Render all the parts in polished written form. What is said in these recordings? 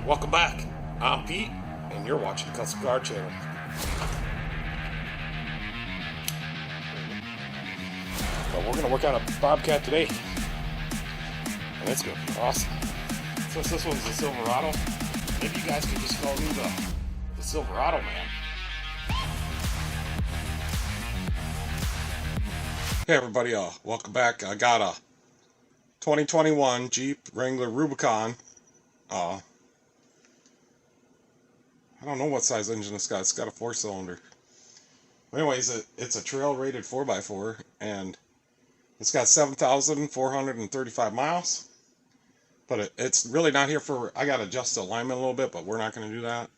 Welcome back. I'm Pete, and you're watching the Custom Car Channel. But we're going to work on a Bobcat today, and it's going to be awesome. Since this one's a Silverado, maybe you guys can just call me the Silverado man. Hey everybody, welcome back. I got a 2021 Jeep Wrangler Rubicon. I don't know what size engine it's got. It's got a 4-cylinder. Anyways, it's a trail rated 4x4, and it's got 7,435 miles. But it's really not here for, I got to adjust the alignment a little bit, but we're not going to do that.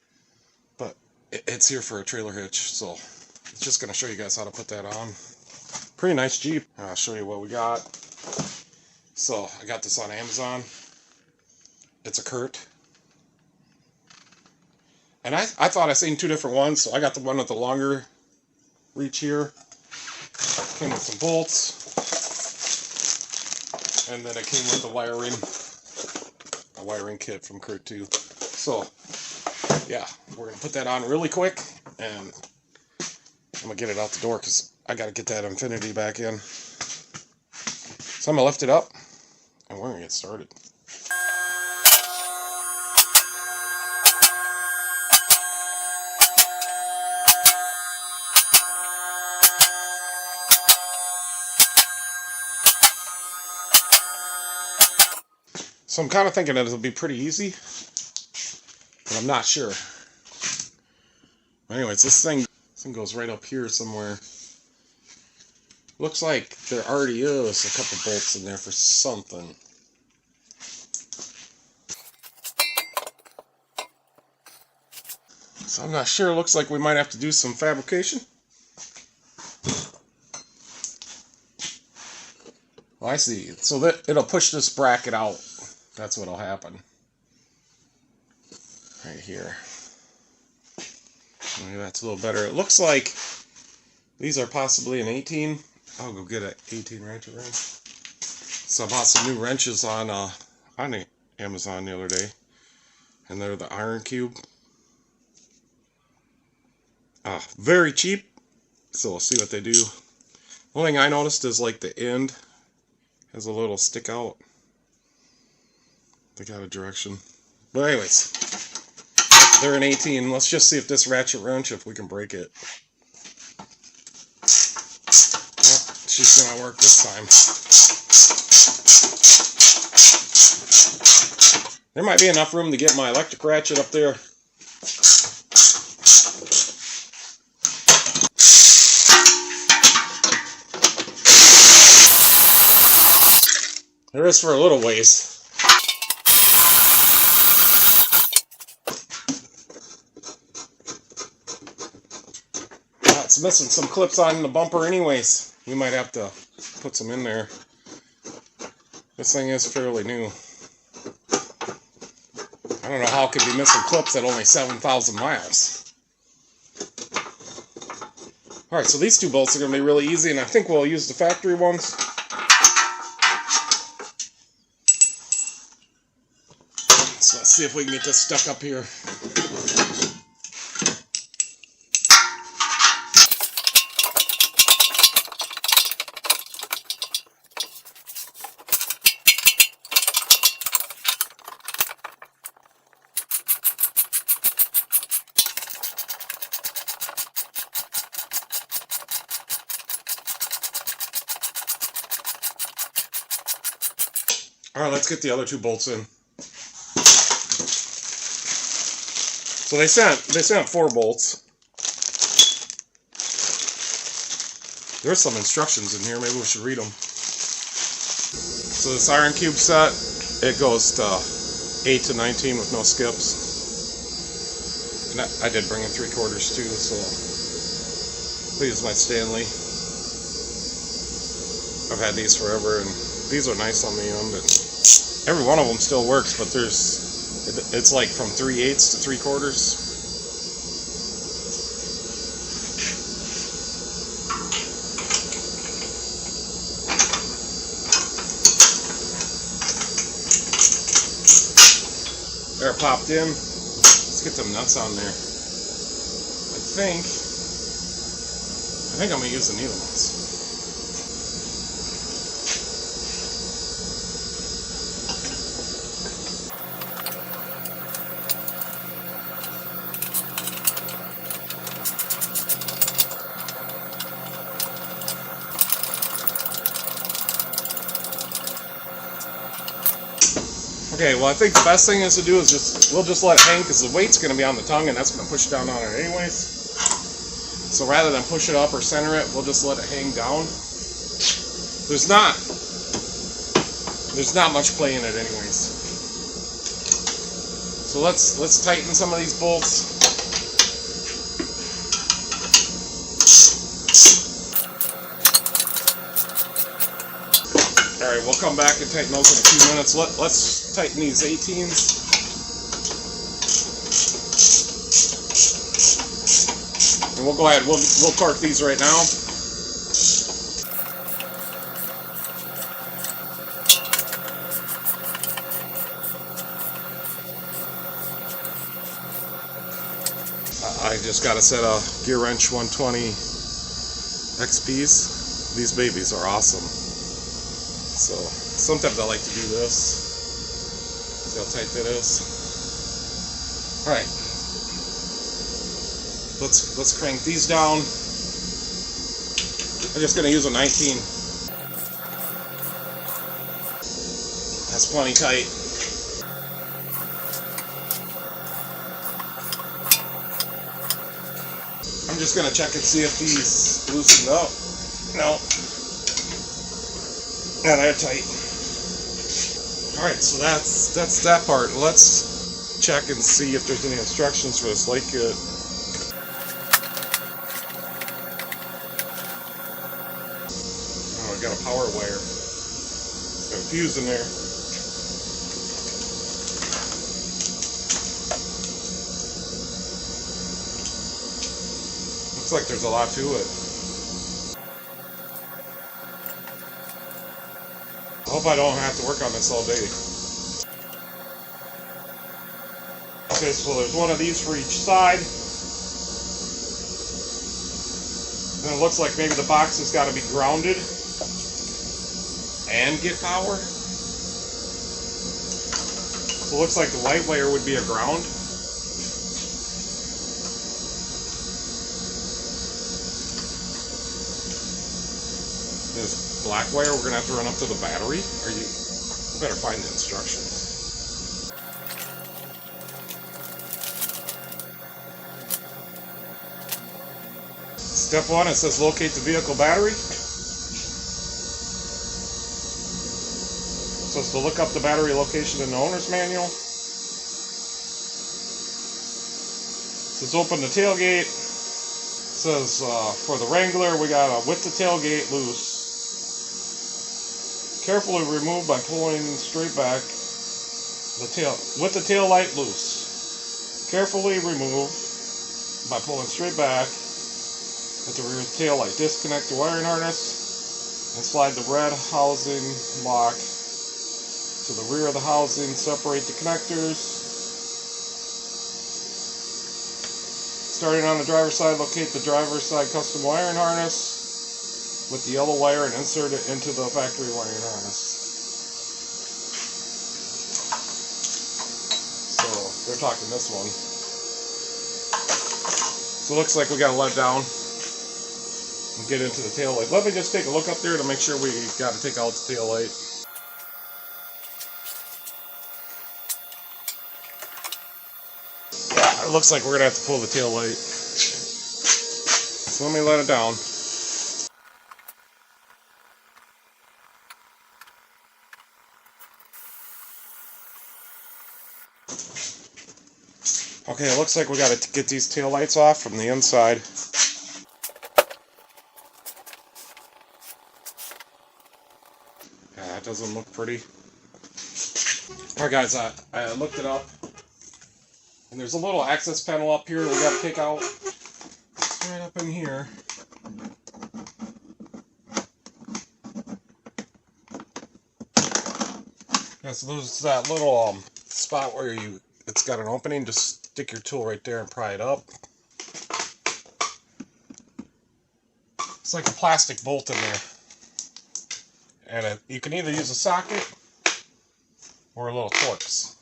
But it's here for a trailer hitch, so it's just going to show you guys how to put that on. Pretty nice Jeep. I'll show you what we got. So I got this on Amazon. It's a Curt. And I thought I seen two different ones, so I got the one with the longer reach here. Came with some bolts. And then it came with a wiring kit from Curt too. So, yeah, we're going to put that on really quick, and I'm going to get it out the door because I got to get that Infinity back in. So I'm going to lift it up, and we're going to get started. So I'm kind of thinking that it'll be pretty easy, but I'm not sure. Anyways, this thing goes right up here somewhere. Looks like there already is a couple bolts in there for something. So I'm not sure. Looks like we might have to do some fabrication. Well, I see. So that it'll push this bracket out. That's what'll happen. Right here. Maybe that's a little better. It looks like these are possibly an 18. I'll go get an 18 ratchet wrench. So I bought some new wrenches on Amazon the other day. And they're the Ironcube. Very cheap. So we'll see what they do. One thing I noticed is like the end has a little stick out. They got a direction. But anyways, they're an 18. Let's just see if this ratchet wrench, if we can break it. Well, she's gonna work this time. There might be enough room to get my electric ratchet up there. There is for a little ways. It's missing some clips on the bumper anyways. We might have to put some in there. This thing is fairly new. I don't know how it could be missing clips at only 7,000 miles. Alright, so these two bolts are going to be really easy, and I think we'll use the factory ones. So let's see if we can get this stuck up here. Alright, let's get the other two bolts in. So they sent 4 bolts. There's some instructions in here, maybe we should read them. So this Ironcube set, it goes to 8 to 19 with no skips. And I did bring in 3/4 too, so these are my Stanley. I've had these forever, and these are nice on the end, and every one of them still works, but it's like from 3/8 to 3/4. They're popped in. Let's get them nuts on there. I think I'm gonna use the needle nuts. Okay, well I think the best thing is to do is we'll just let it hang because the weight's going to be on the tongue and that's going to push down on it anyways. So rather than push it up or center it, we'll just let it hang down. There's not much play in it anyways. So let's tighten some of these bolts. Alright, we'll come back and tighten those in a few minutes. Let's tighten these 18s. And we'll go ahead, we'll torque these right now. I just got a set of Gear Wrench 120 XPs. These babies are awesome. So sometimes I like to do this. See how tight that is. All right, let's crank these down. I'm just gonna use a 19. That's plenty tight. I'm just gonna check and see if these loosened up. No. Yeah, they're tight. Alright, so that's that part. Let's check and see if there's any instructions for this light kit. Oh, we got a power wire. It's got a fuse in there. Looks like there's a lot to it. I hope I don't have to work on this all day. Okay, so there's one of these for each side. And it looks like maybe the box has got to be grounded and get power. So it looks like the white wire would be a ground. This black wire we're going to have to run up to the battery. You better find the instructions. Step 1, it says locate the vehicle battery. It says to look up the battery location in the owner's manual. It says open the tailgate. It says for the Wrangler we got to with the tailgate loose. Carefully remove by pulling straight back with the tail light loose. Carefully remove by pulling straight back at the rear tail light. Disconnect the wiring harness and slide the red housing lock to the rear of the housing. Separate the connectors. Starting on the driver's side, locate the driver's side custom wiring harness with the yellow wire and insert it into the factory wiring harness. So they're talking this one. So it looks like we got to let it down and get into the tail light. Let me just take a look up there to make sure we got to take out the tail light. Yeah, it looks like we're going to have to pull the tail light. So let me let it down. Okay, it looks like we got to get these tail lights off from the inside. Yeah, that doesn't look pretty. Alright guys, I looked it up. And there's a little access panel up here that we got to take out. It's right up in here. Yeah, so there's that little spot where you it's got an opening. Just stick your tool right there and pry it up. It's like a plastic bolt in there. And you can either use a socket or a little Torx.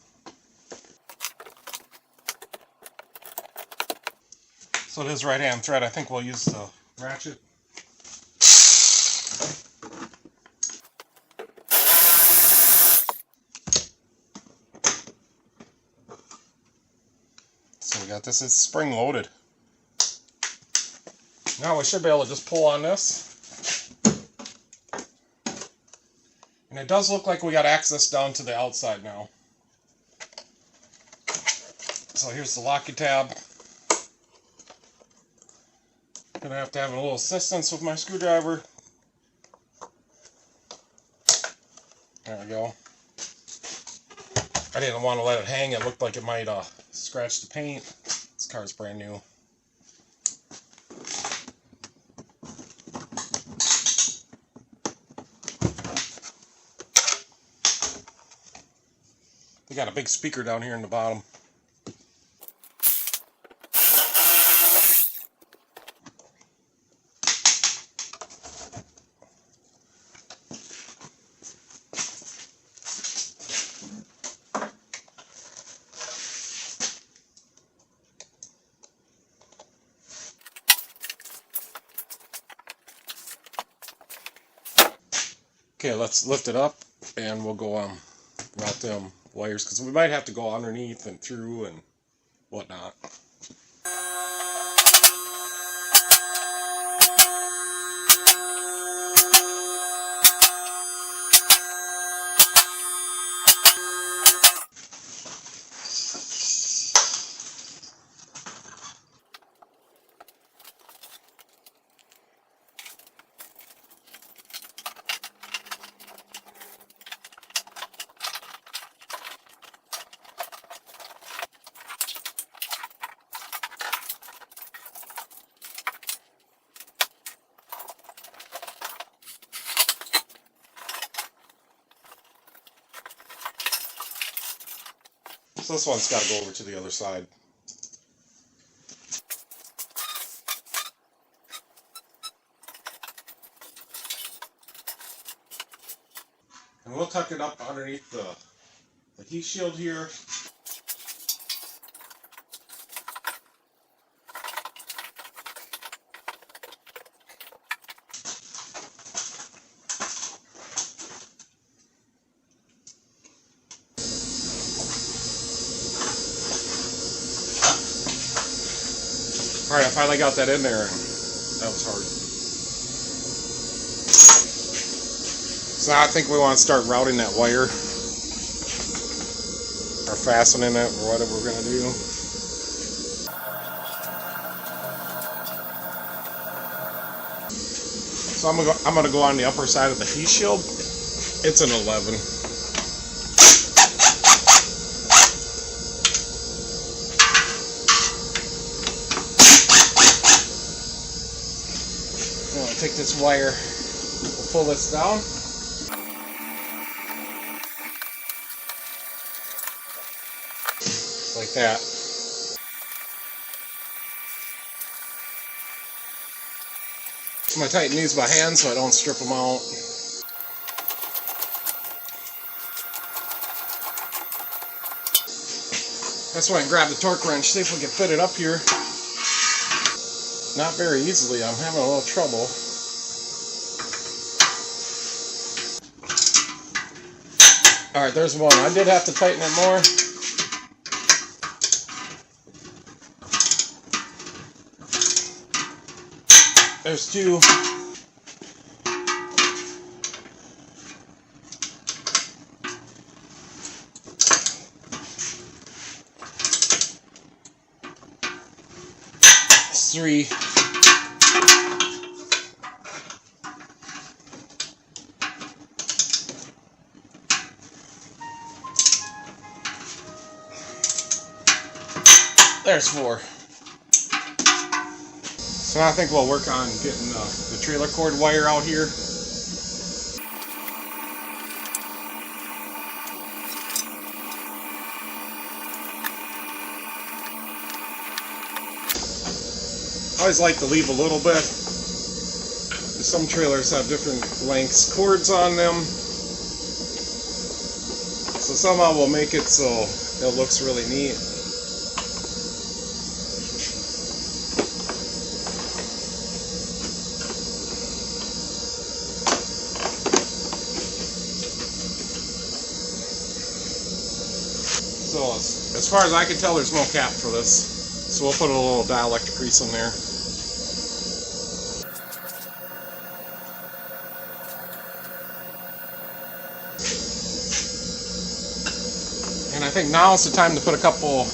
So it is right-hand thread. I think we'll use the ratchet. So we got this, it's spring loaded. Now we should be able to just pull on this. And it does look like we got access down to the outside now. So here's the locking tab. Gonna have to have a little assistance with my screwdriver. There we go. I didn't want to let it hang. It looked like it might scratch the paint. This car's brand new. They got a big speaker down here in the bottom. Okay, let's lift it up and we'll go route them wires, because we might have to go underneath and through and whatnot. So this one's got to go over to the other side. And we'll tuck it up underneath the heat shield here. Alright, I finally got that in there, and that was hard. So now I think we want to start routing that wire, or fastening it, or whatever we're going to do. So I'm gonna go on the upper side of the heat shield. It's an 11. Take this wire, we'll pull this down. Like that. So I tighten these by hand so I don't strip them out. That's why I grab the torque wrench, see if we can fit it up here. Not very easily, I'm having a little trouble. Alright, there's one. I did have to tighten it more. There's two. Three. There's four. So now I think we'll work on getting the trailer cord wire out here. I always like to leave a little bit. Some trailers have different lengths cords on them, so somehow we'll make it so it looks really neat. So as far as I can tell, there's no cap for this, so we'll put a little dielectric grease in there. And I think now is the time to put a couple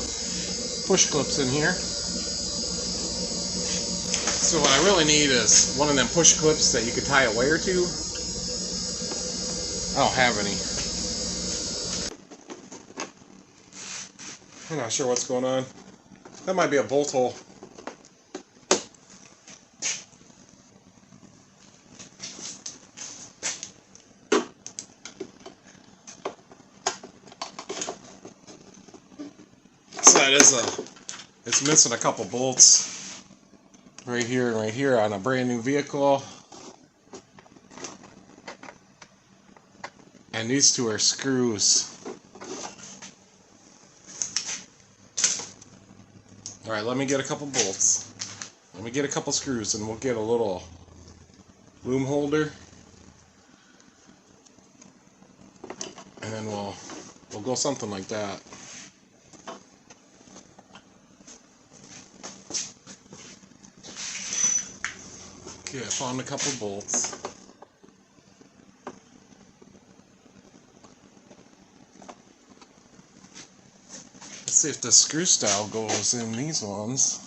push clips in here. So what I really need is one of them push clips that you could tie a wire to. I don't have any. I'm not sure what's going on. That might be a bolt hole. So that is it's missing a couple bolts right here and right here on a brand new vehicle. And these two are screws. Alright, let me get a couple bolts. Let me get a couple screws and we'll get a little loom holder. And then we'll go something like that. Okay, I found a couple bolts. Let's see if the screw style goes in these ones.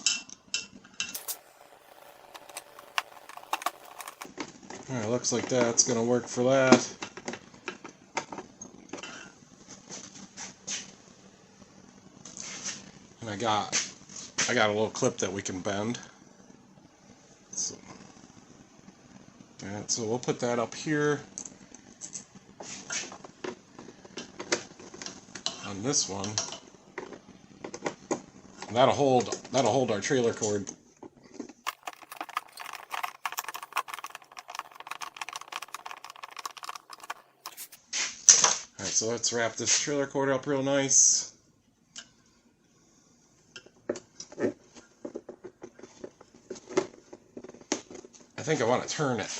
Alright, looks like that's gonna work for that. And I got a little clip that we can bend. So we'll put that up here on this one. And that'll hold our trailer cord. Alright, so let's wrap this trailer cord up real nice. I think I want to turn it.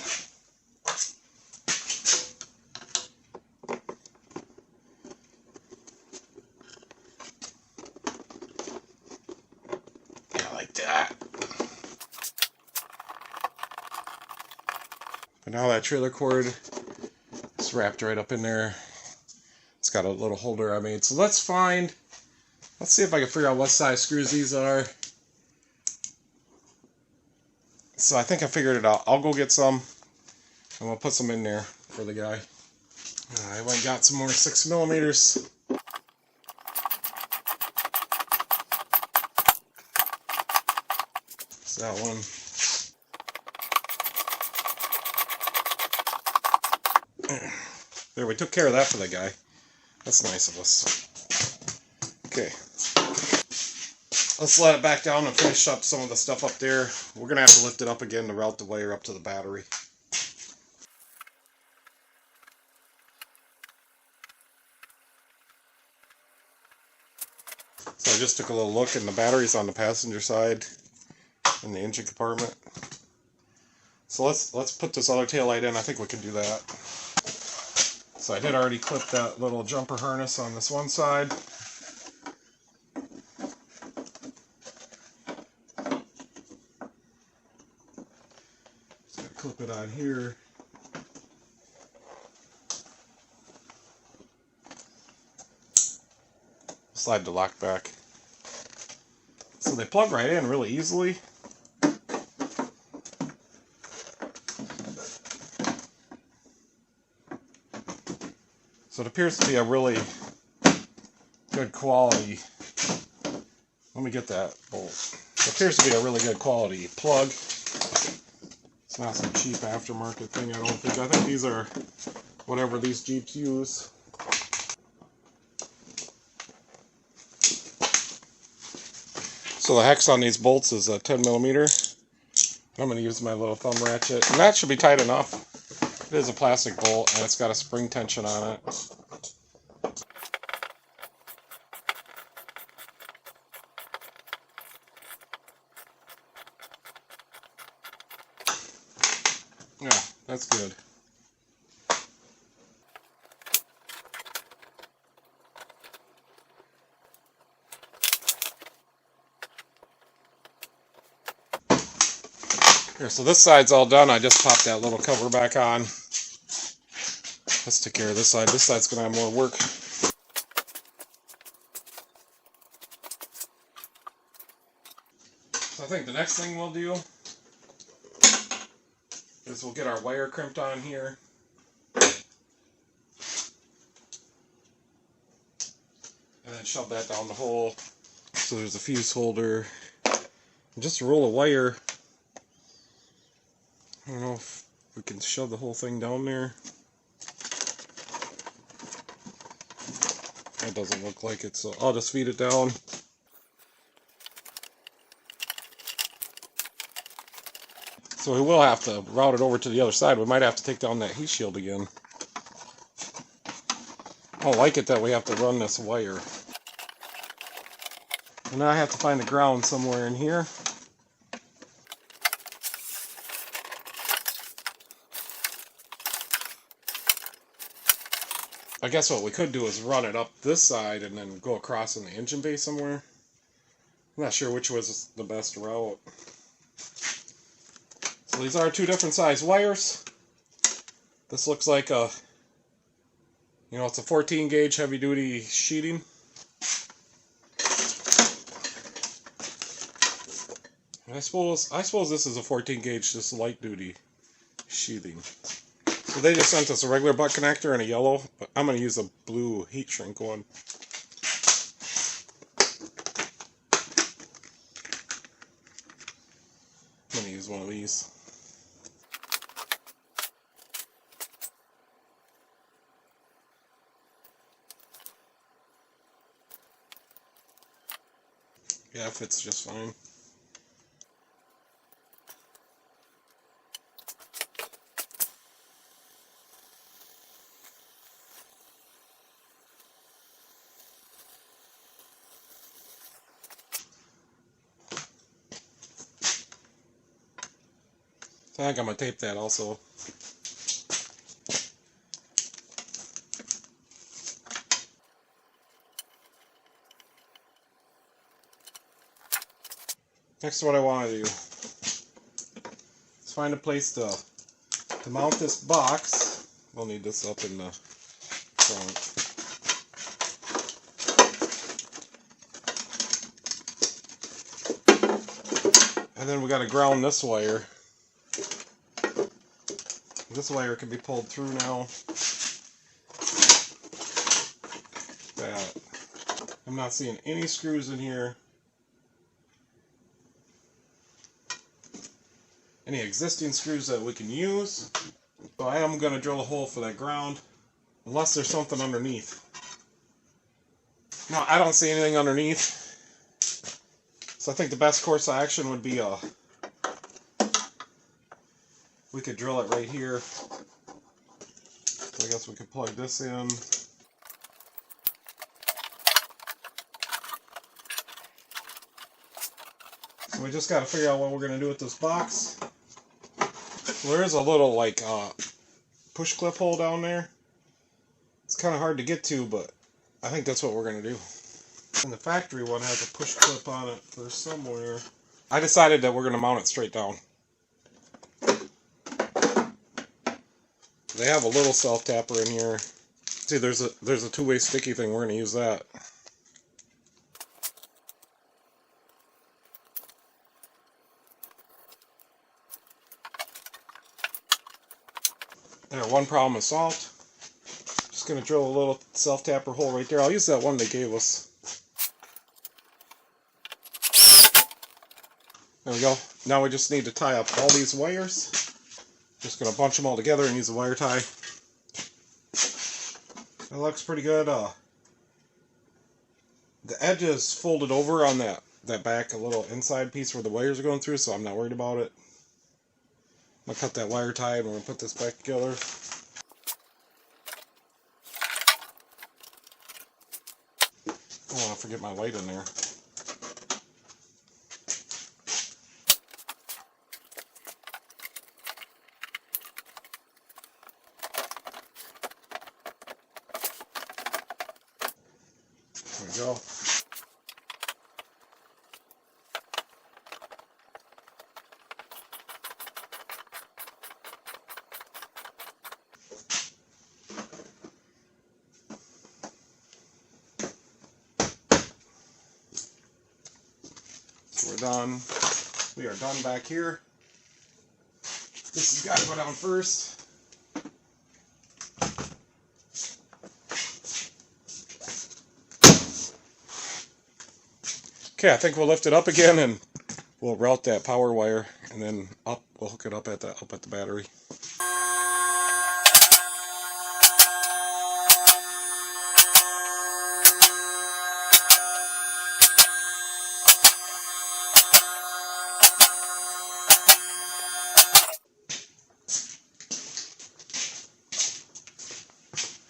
But now that trailer cord is wrapped right up in there. It's got a little holder I made. So let's see if I can figure out what size screws these are. So I think I figured it out. I'll go get some and we'll put some in there for the guy. I went and got some more 6mm. It's that one. There, we took care of that for the guy. That's nice of us. Okay. Let's let it back down and finish up some of the stuff up there. We're going to have to lift it up again to route the wire up to the battery. So I just took a little look and the battery's on the passenger side in the engine compartment. So let's put this other taillight in. I think we can do that. So I did already clip that little jumper harness on this one side. Just gotta clip it on here. Slide the lock back. So they plug right in really easily. So it appears to be a really good quality. Let me get that bolt. It appears to be a really good quality plug. It's not some cheap aftermarket thing, I don't think. I think these are whatever these Jeeps use. So the hex on these bolts is a 10mm. I'm going to use my little thumb ratchet. And that should be tight enough. It is a plastic bolt, and it's got a spring tension on it. Yeah, that's good. Here, so this side's all done. I just popped that little cover back on. Let's take care of this side. This side's going to have more work. So I think the next thing we'll do is we'll get our wire crimped on here. And then shove that down the hole. So there's a fuse holder. And just a roll of wire. I don't know if we can shove the whole thing down there. That doesn't look like it, so I'll just feed it down. So we will have to route it over to the other side. We might have to take down that heat shield again. I don't like it that we have to run this wire. And now I have to find the ground somewhere in here. I guess what we could do is run it up this side and then go across in the engine bay somewhere. I'm not sure which was the best route. So these are two different size wires. This looks like a, it's a 14 gauge heavy duty sheeting. I suppose this is a 14 gauge, just light duty sheathing. So they just sent us a regular butt connector and a yellow, but I'm going to use a blue heat shrink one. I'm going to use one of these. Yeah, it fits just fine. I think I'm going to tape that also. Next, what I want to do is find a place to mount this box. We'll need this up in the front. And then we got to ground this wire. This wire can be pulled through now. I'm not seeing any screws in here. Any existing screws that we can use. So I am going to drill a hole for that ground, unless there's something underneath. No, I don't see anything underneath. So I think the best course of action would be we could drill it right here. So I guess we could plug this in. So we just got to figure out what we're going to do with this box. So there is a little push clip hole down there. It's kind of hard to get to, but I think that's what we're going to do. And the factory one has a push clip on it for somewhere. I decided that we're going to mount it straight down. They have a little self tapper in here. See, there's a two-way sticky thing. We're going to use that. There, one problem is solved. Just going to drill a little self tapper hole right there. I'll use that one they gave us. There we go. Now we just need to tie up all these wires. Just going to bunch them all together and use a wire tie. That looks pretty good. The edge is folded over on that back, a little inside piece where the wires are going through, so I'm not worried about it. I'm gonna cut that wire tie and we're gonna put this back together. Oh, I forget my light in there. There we go. We're done. We are done back here. This has got to go down first. Okay, I think we'll lift it up again and we'll route that power wire and then up. We'll hook it up at the battery.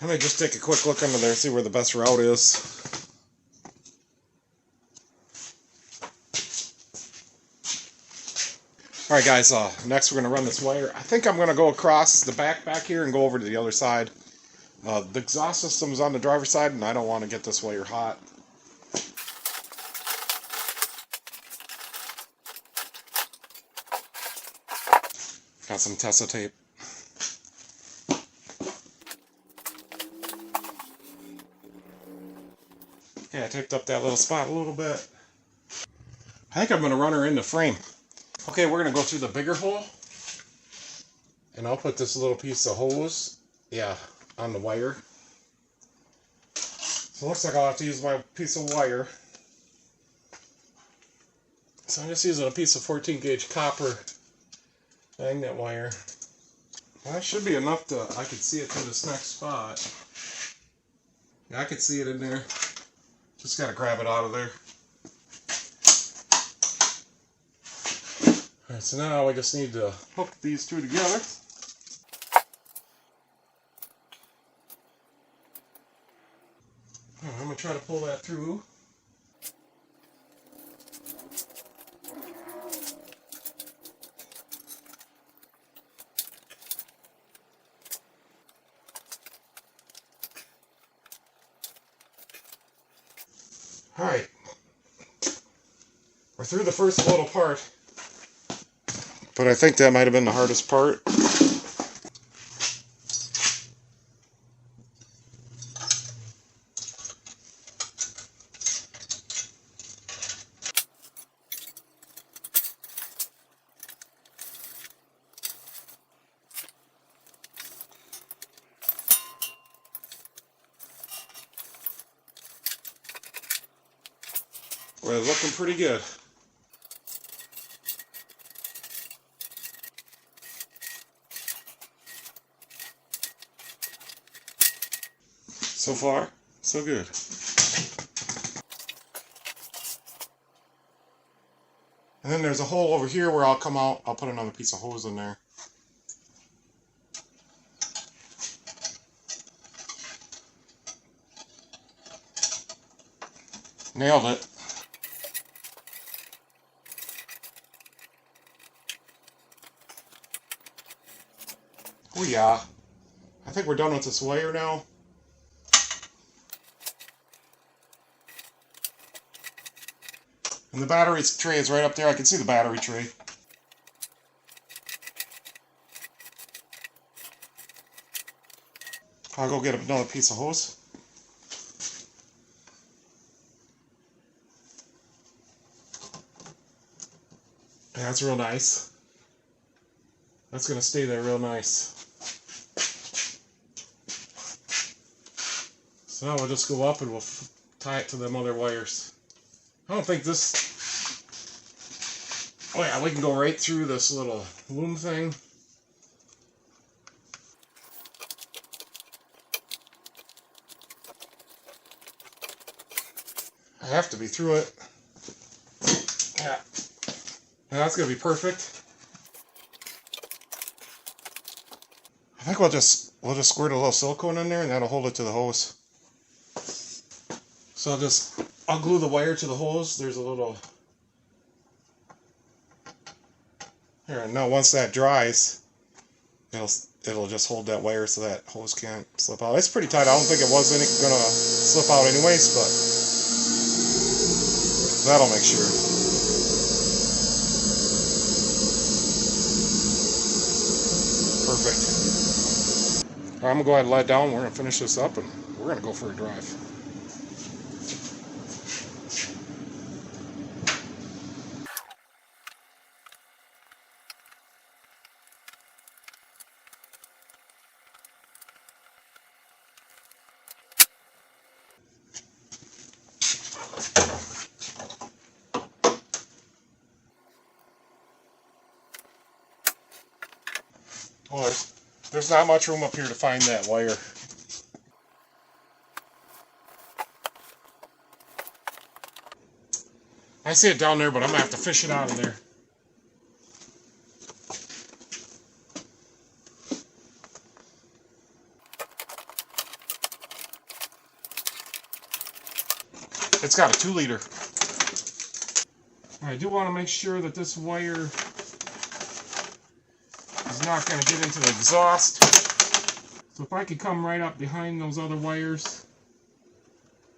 Let me just take a quick look under there, see where the best route is. Alright guys, next we're going to run this wire. I think I'm going to go across the back here and go over to the other side. The exhaust system's on the driver's side and I don't want to get this wire hot. Got some Tessa tape. Okay, I taped up that little spot a little bit. I think I'm going to run her in the frame. Okay, we're going to go through the bigger hole. And I'll put this little piece of hose, on the wire. So it looks like I'll have to use my piece of wire. So I'm just using a piece of 14 gauge copper magnet wire. Well, that should be enough to, I could see it through this next spot. Yeah, I could see it in there. Just gotta grab it out of there. Alright, so now we just need to hook these two together. I'm gonna try to pull that through. Alright, we're through the first little part, but I think that might have been the hardest part. We're looking pretty good. So far, so good. And then there's a hole over here where I'll come out, I'll put another piece of hose in there. Nailed it. Oh yeah. I think we're done with this wire now. And the battery tray is right up there. I can see the battery tray. I'll go get another piece of hose. Yeah, that's real nice. That's going to stay there real nice. So now we'll just go up and we'll tie it to them other wires. I don't think this... Oh yeah, we can go right through this little loom thing. I have to be through it. Yeah. Now that's going to be perfect. think we'll just squirt a little silicone in there, and that'll hold it to the hose. So I'll glue the wire to the hose. There's a little here. And now once that dries, it'll just hold that wire so that hose can't slip out. It's pretty tight. I don't think it was gonna slip out anyways, but that'll make sure. Perfect. All right, I'm gonna go ahead and let it down. We're gonna finish this up, and we're gonna go for a drive. Well, there's not much room up here to find that wire. I see it down there, but I'm gonna have to fish it out of there. It's got a 2-liter. I do want to make sure that this wire is not going to get into the exhaust. So if I could come right up behind those other wires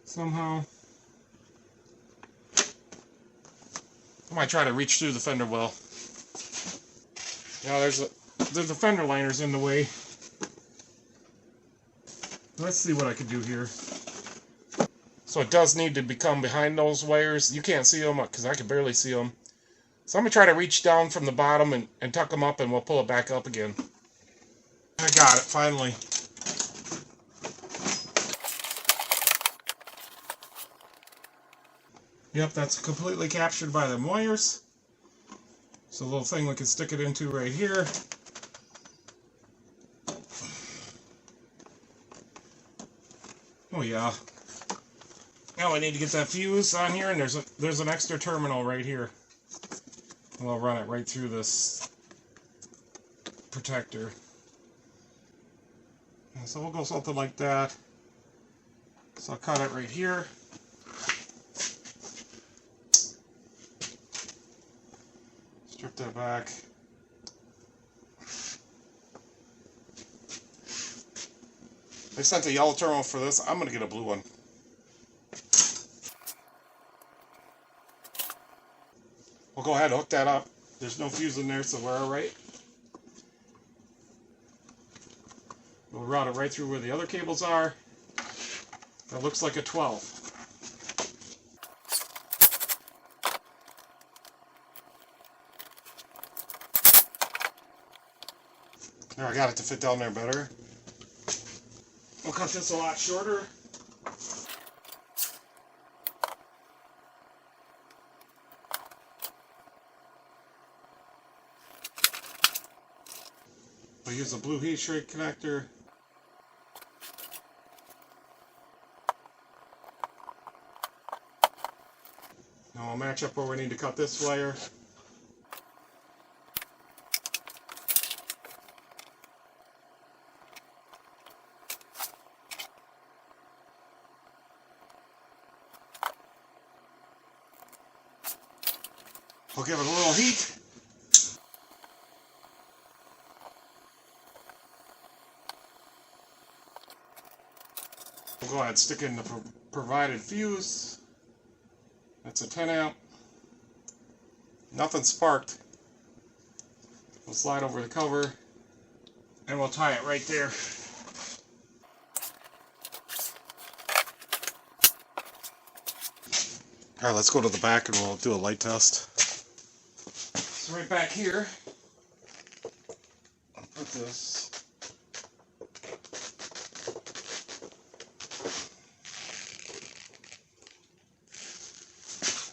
somehow. I might try to reach through the fender well. Now there's the fender liners in the way. Let's see what I can do here. So it does need to become behind those wires. You can't see them because I can barely see them. So I'm going to try to reach down from the bottom and tuck them up, and we'll pull it back up again. I got it, finally. Yep, that's completely captured by the wires. So a little thing we can stick it into right here. Oh yeah. Now I need to get that fuse on here, and there's an extra terminal right here. And I'll run it right through this protector. And so we'll go something like that. So I'll cut it right here. Strip that back. They sent a yellow terminal for this. I'm going to get a blue one. We'll go ahead and hook that up. There's no fuse in there, so we're all right. We'll route it right through where the other cables are. That looks like a 12. There, I got it to fit down there better. We'll cut this a lot shorter. We'll use a blue heat shrink connector. Now we'll match up where we need to cut this wire. We'll give it a little heat. We'll go ahead and stick in the provided fuse. That's a 10 amp. Nothing sparked. We'll slide over the cover and we'll tie it right there. Alright, let's go to the back and we'll do a light test. So right back here, I'll put this.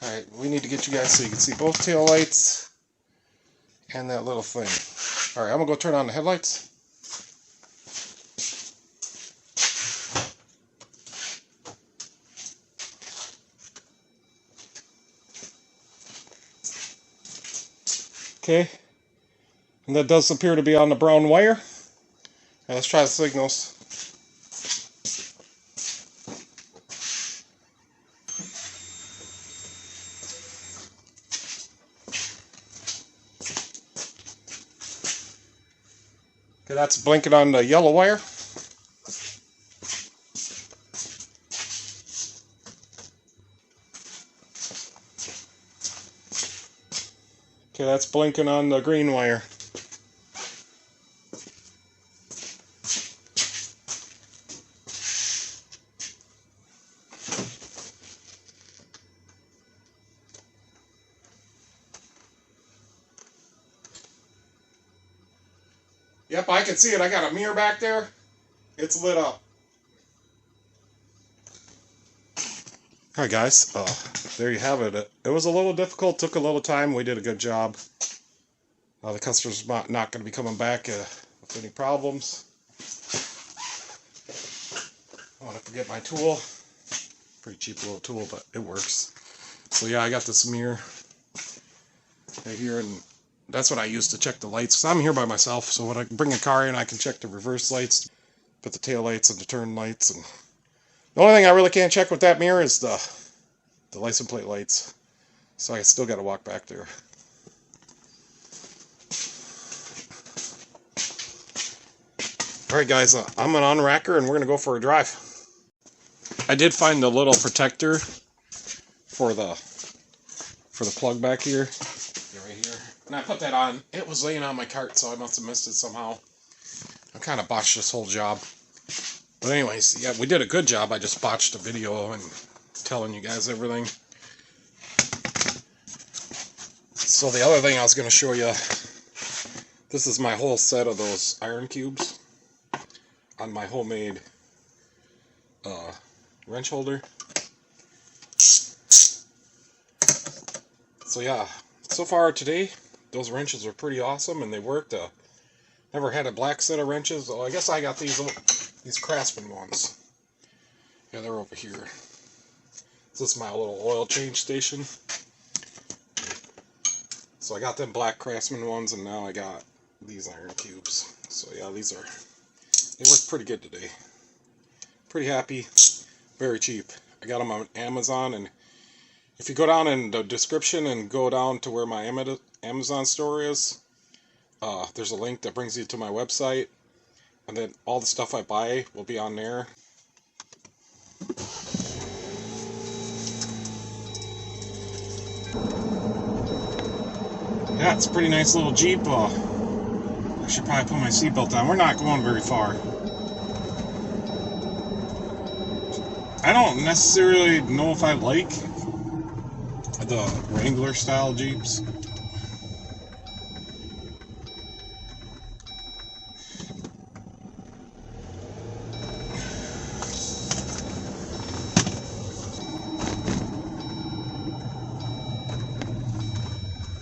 Alright, we need to get you guys so you can see both tail lights and that little thing. Alright, I'm going to go turn on the headlights. Okay, and that does appear to be on the brown wire. Now let's try the signals. Okay, that's blinking on the yellow wire. Okay, that's blinking on the green wire. Yep, I can see it. I got a mirror back there. It's lit up. Alright guys, there you have it. It was a little difficult, took a little time. We did a good job. The customer's not going to be coming back with any problems. I want to forget my tool. Pretty cheap little tool, but it works. So yeah, I got this mirror right here, and that's what I use to check the lights. So I'm here by myself, so when I bring a car in, I can check the reverse lights, put the tail lights and the turn lights. And the only thing I really can't check with that mirror is the license plate lights. So I still got to walk back there. Alright guys, I'm an unracker and we're going to go for a drive. I did find a little protector for the plug back here. Right here. And I put that on. It was laying on my cart, so I must have missed it somehow. I kind of botched this whole job. But anyways, yeah, we did a good job. I just botched the video and telling you guys everything. So the other thing I was going to show you, this is my whole set of those Ironcubes on my homemade wrench holder. So yeah, so far today, those wrenches are pretty awesome and they worked. Never had a black set of wrenches. Well, I guess I got these Craftsman ones. Yeah, they're over here. This is my little oil change station. So I got them black Craftsman ones, and now I got these Ironcubes. So yeah, they work pretty good today. Pretty happy. Very cheap. I got them on Amazon, and if you go down in the description and go down to where my Amazon store is, there's a link that brings you to my website, and then all the stuff I buy will be on there. Yeah, it's a pretty nice little Jeep. I should probably put my seatbelt on. We're not going very far. I don't necessarily know if I like the Wrangler style Jeeps.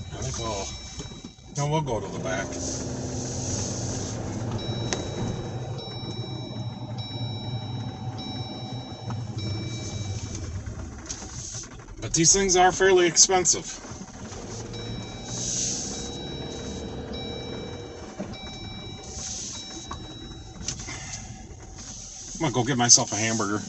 I think we'll go to the back. But these things are fairly expensive. I'm gonna go get myself a hamburger.